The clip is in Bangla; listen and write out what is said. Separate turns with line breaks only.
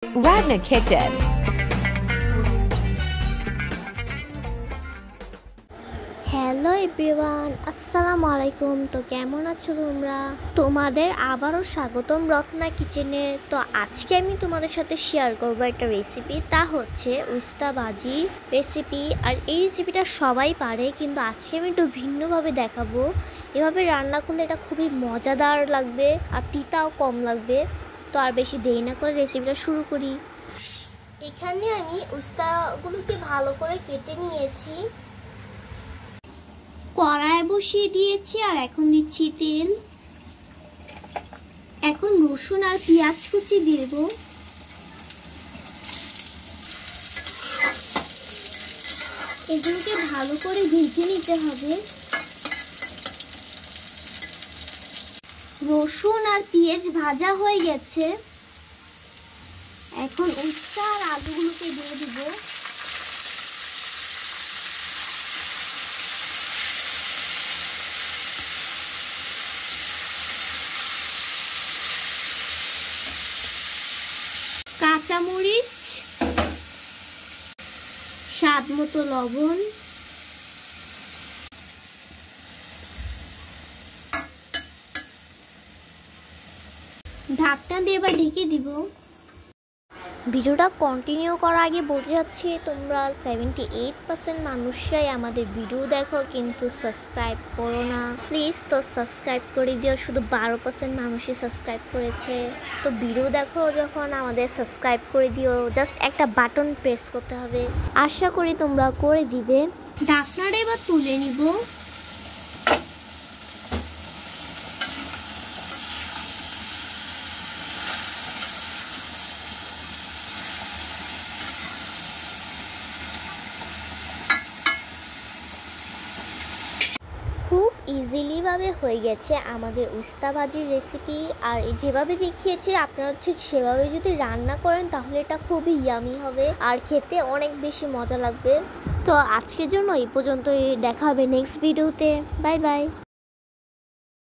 Ragna Kitchen.
হ্যালো এভরিওয়ান, আসসালামু আলাইকুম। তো কেমন আছো তোমরা? তোমাদের আবারও স্বাগতম রত্না কিচেনে। তো আজকে আমি তোমাদের সাথে শেয়ার করবো একটা রেসিপি, তা হচ্ছে উস্তা ভাজি রেসিপি। আর এই রেসিপিটা সবাই পারে, কিন্তু আজকে আমি একটু ভিন্নভাবে দেখাবো। এভাবে রান্না করলে এটা খুবই মজাদার লাগবে আর তিতাও কম লাগবে। তো আর বেশি দেরি না করে রেসিপিটা শুরু করি। এখানে আমি উস্তাগুলোকে ভালো করে কেটে নিয়েছি, কড়াই বসিয়ে দিয়েছি আর এখন দিচ্ছি তেল। এখন রসুন আর পেঁয়াজ কুচি দেব। এগুলোকে ভালো করে ভেজে নিতে হবে। রসুন আর পেঁয়াজ ভাজা হয়ে গেছে, এখন উস্তা আর আলুগুলোকে দিয়ে দিব। কাঁচামরিচ, স্বাদ মতো লবণ, ঢাকনা দিয়ে এবার ঢেকে দিব। ভিডিওটা কন্টিনিউ করার আগে বলতে যাচ্ছি, তোমরা 78% মানুষরাই আমাদের ভিডিও দেখো কিন্তু সাবস্ক্রাইব করো না। প্লিজ তো সাবস্ক্রাইব করে দিও, শুধু 12% মানুষই সাবস্ক্রাইব করেছে। তো ভিডিও দেখো যখন আমাদের সাবস্ক্রাইব করে দিও, জাস্ট একটা বাটন প্রেস করতে হবে। আশা করি তোমরা করে দিবে। ঢাকনাটা এবার তুলে নিব। খুব ইজিলিভাবে হয়ে গেছে আমাদের উস্তা ভাজির রেসিপি। আর যেভাবে দেখিয়েছি আপনারা ঠিক সেভাবে যদি রান্না করেন তাহলে এটা খুবই ইয়ামি হবে আর খেতে অনেক বেশি মজা লাগবে। তো আজকের জন্য এই পর্যন্তই, দেখা হবে নেক্সট ভিডিওতে। Bye bye.